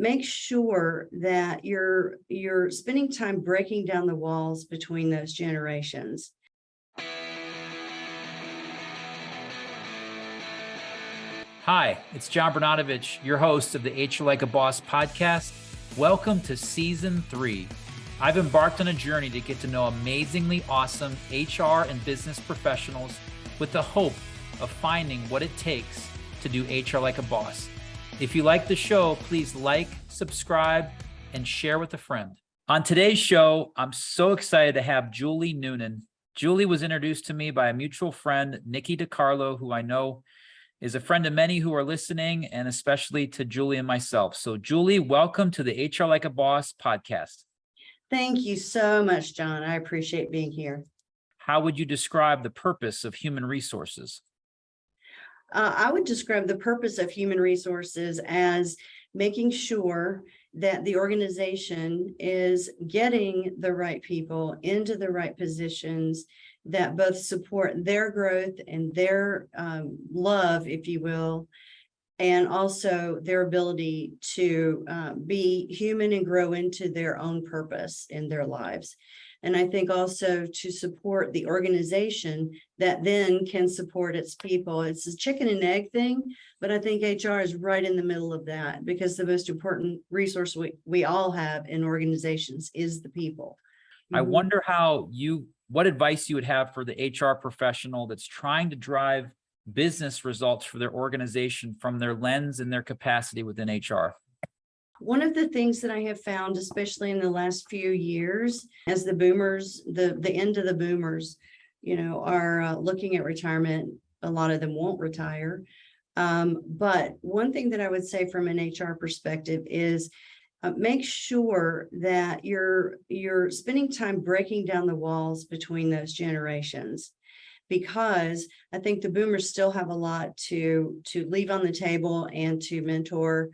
make sure that you're spending time breaking down the walls between those generations. Hi, it's John Bernatovich, your host of the HR Like a Boss podcast. Welcome to Season 3. I've embarked on a journey to get to know amazingly awesome HR and business professionals with the hope of finding what it takes to do HR like a boss. If you like the show, please like, subscribe, and share with a friend. On today's show, I'm so excited to have Julie Noonan. Julie was introduced to me by a mutual friend, Nikki DiCarlo, who I know is a friend of many who are listening, and especially to Julie and myself. So Julie, welcome to the HR Like a Boss podcast. Thank you so much, John. I appreciate being here. How would you describe the purpose of human resources? I would describe the purpose of human resources as making sure that the organization is getting the right people into the right positions that both support their growth and their love, if you will, and also their ability to be human and grow into their own purpose in their lives. And I think also to support the organization that then can support its people. It's a chicken and egg thing, but I think HR is right in the middle of that, because the most important resource we all have in organizations is the people. I wonder what advice you would have for the HR professional that's trying to drive business results for their organization from their lens and their capacity within HR. One of the things that I have found, especially in the last few years, as the boomers, the end of the boomers, are looking at retirement, a lot of them won't retire. But one thing that I would say from an HR perspective is make sure that you're spending time breaking down the walls between those generations, because I think the boomers still have a lot to leave on the table and to mentor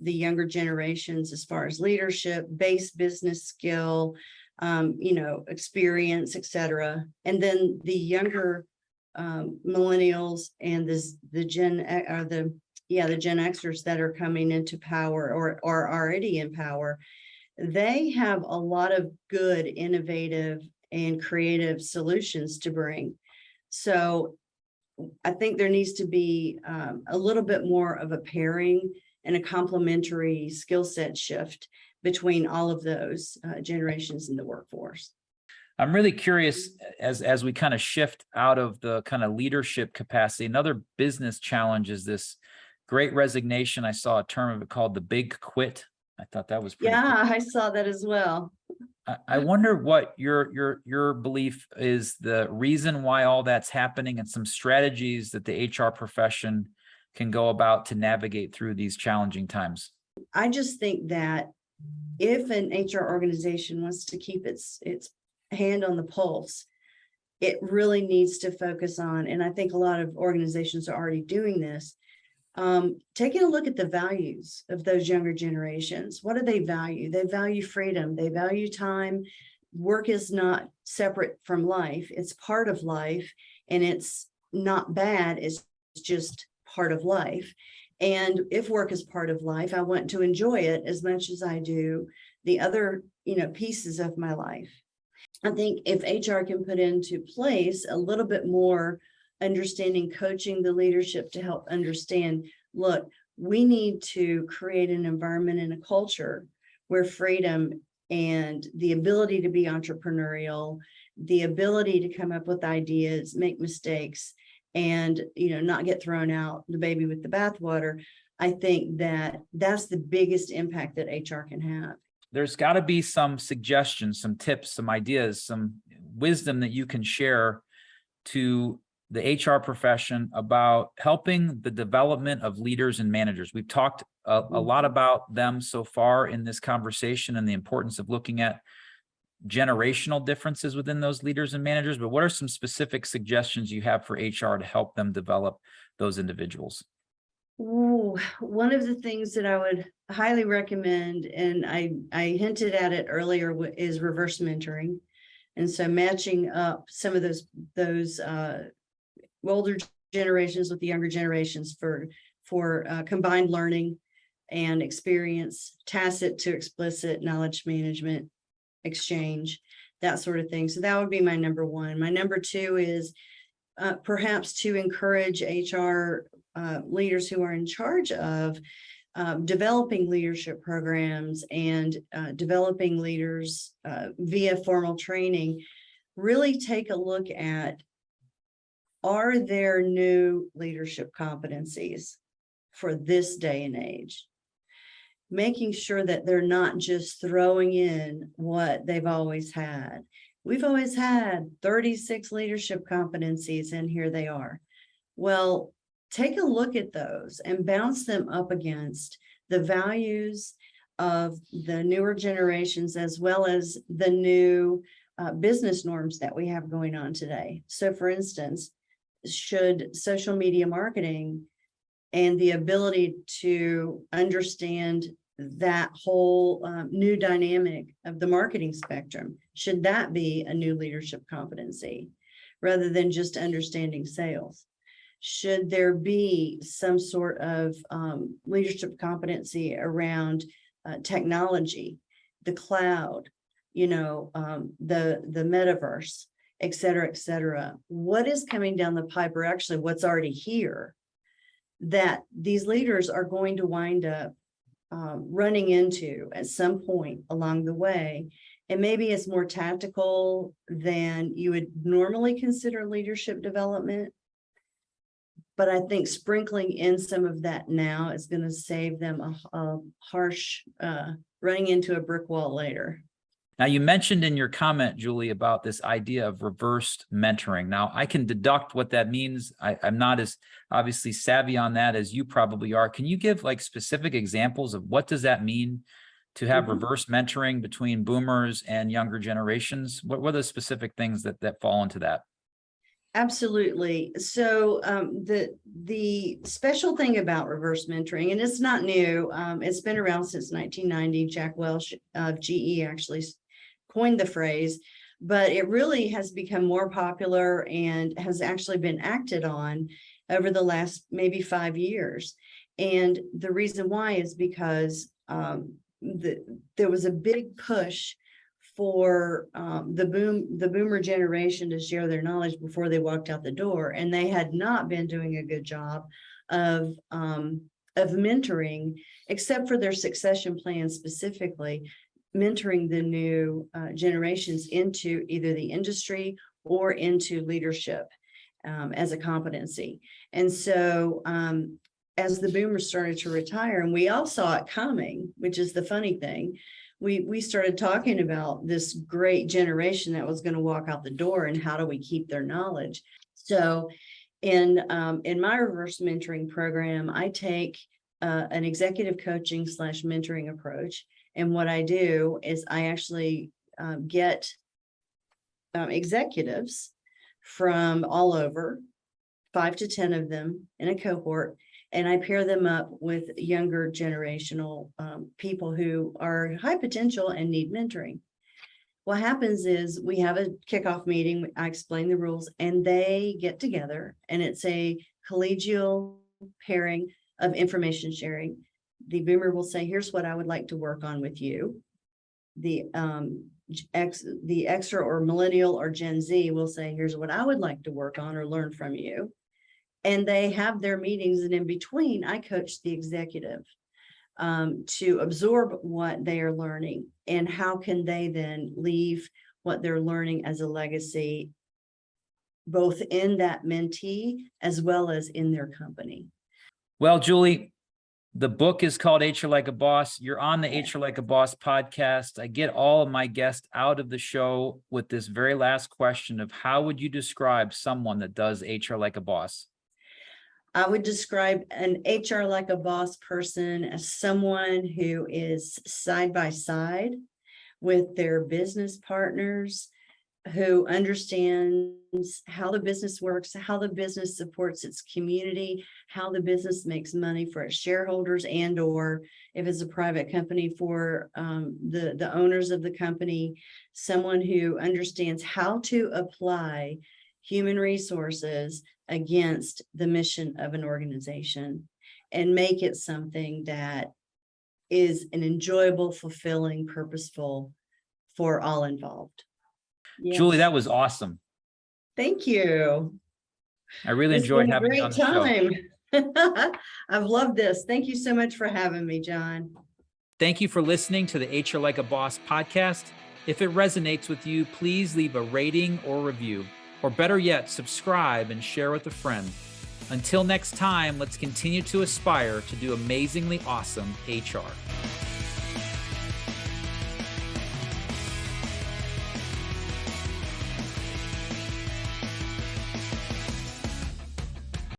the younger generations as far as leadership, base business skill, experience, etc. And then the younger millennials and the Gen Xers that are coming into power or are already in power, they have a lot of good, innovative, and creative solutions to bring. So I think there needs to be a little bit more of a pairing and a complementary skill set shift between all of those generations in the workforce. I'm really curious, as we kind of shift out of the kind of leadership capacity, another business challenge is this great resignation. I saw a term of it called the big quit. I thought that was pretty cool. I saw that as well. I wonder what your belief is, the reason why all that's happening, and some strategies that the HR profession can go about to navigate through these challenging times. I just think that if an HR organization wants to keep its hand on the pulse, it really needs to focus on, and I think a lot of organizations are already doing this, taking a look at the values of those younger generations. What do they value? They value freedom. They value time. Work is not separate from life. It's part of life, and it's not bad. It's just part of life. And if work is part of life, I want to enjoy it as much as I do the other, pieces of my life. I think if HR can put into place a little bit more understanding, coaching the leadership to help understand, look, we need to create an environment and a culture where freedom and the ability to be entrepreneurial, the ability to come up with ideas, make mistakes, and not get thrown out the baby with the bathwater. I think that's the biggest impact that HR can have. There's got to be some suggestions, some tips, some ideas, some wisdom that you can share to the HR profession about helping the development of leaders and managers. We've talked a lot about them so far in this conversation, and the importance of looking at generational differences within those leaders and managers, but what are some specific suggestions you have for HR to help them develop those individuals? Ooh, one of the things that I would highly recommend, and I hinted at it earlier, is reverse mentoring. And so matching up some of those older generations with the younger generations for combined learning and experience, tacit to explicit knowledge management, exchange, that sort of thing. So that would be my number one. My number two is perhaps to encourage HR leaders who are in charge of developing leadership programs and developing leaders via formal training, really take a look at, are there new leadership competencies for this day and age? Making sure that they're not just throwing in what they've always had. We've always had 36 leadership competencies, and here they are. Well, take a look at those and bounce them up against the values of the newer generations, as well as the new business norms that we have going on today. So for instance, should social media marketing and the ability to understand that whole new dynamic of the marketing spectrum, should that be a new leadership competency rather than just understanding sales? Should there be some sort of leadership competency around technology, the cloud, the metaverse, et cetera, et cetera? What is coming down the pipe, or actually what's already here, that these leaders are going to wind up running into at some point along the way? And maybe it's more tactical than you would normally consider leadership development. But I think sprinkling in some of that now is going to save them a harsh running into a brick wall later. Now, you mentioned in your comment, Julie, about this idea of reversed mentoring. Now, I can deduct what that means. I'm not as obviously savvy on that as you probably are. Can you give like specific examples of what does that mean to have reverse mentoring between boomers and younger generations? What are the specific things that fall into that? Absolutely. So the special thing about reverse mentoring, and it's not new, it's been around since 1990. Jack Welch of GE actually coined the phrase, but it really has become more popular and has actually been acted on over the last maybe 5 years. And the reason why is because there was a big push for the boomer generation to share their knowledge before they walked out the door, and they had not been doing a good job of mentoring, except for their succession plan, specifically mentoring the new generations into either the industry or into leadership as a competency. And so as the boomers started to retire, and we all saw it coming, which is the funny thing, we started talking about this great generation that was going to walk out the door, and how do we keep their knowledge? So in my reverse mentoring program, I take an executive coaching / mentoring approach. And what I do is I actually get executives from all over, 5 to 10 of them in a cohort, and I pair them up with younger generational people who are high potential and need mentoring. What happens is we have a kickoff meeting, I explain the rules, and they get together, and it's a collegial pairing of information sharing. The boomer will say, here's what I would like to work on with you. The extra or millennial or Gen Z will say, here's what I would like to work on or learn from you. And they have their meetings, and in between, I coach the executive to absorb what they are learning, and how can they then leave what they're learning as a legacy, both in that mentee as well as in their company. Well, Julie, the book is called HR Like a Boss. You're on the HR Like a Boss podcast. I get all of my guests out of the show with this very last question of, how would you describe someone that does HR like a boss? I would describe an HR like a boss person as someone who is side by side with their business partners, who understands how the business works, how the business supports its community, how the business makes money for its shareholders, and or if it's a private company, for the owners of the company. Someone who understands how to apply human resources against the mission of an organization and make it something that is an enjoyable, fulfilling, purposeful for all involved. Yes. Julie, that was awesome. Thank you. I really It's enjoyed been a having you on the show. time. I've loved this. Thank you so much for having me, John. Thank you for listening to the HR Like a Boss podcast. If it resonates with you, please leave a rating or review, or better yet, subscribe and share with a friend. Until next time, let's continue to aspire to do amazingly awesome HR.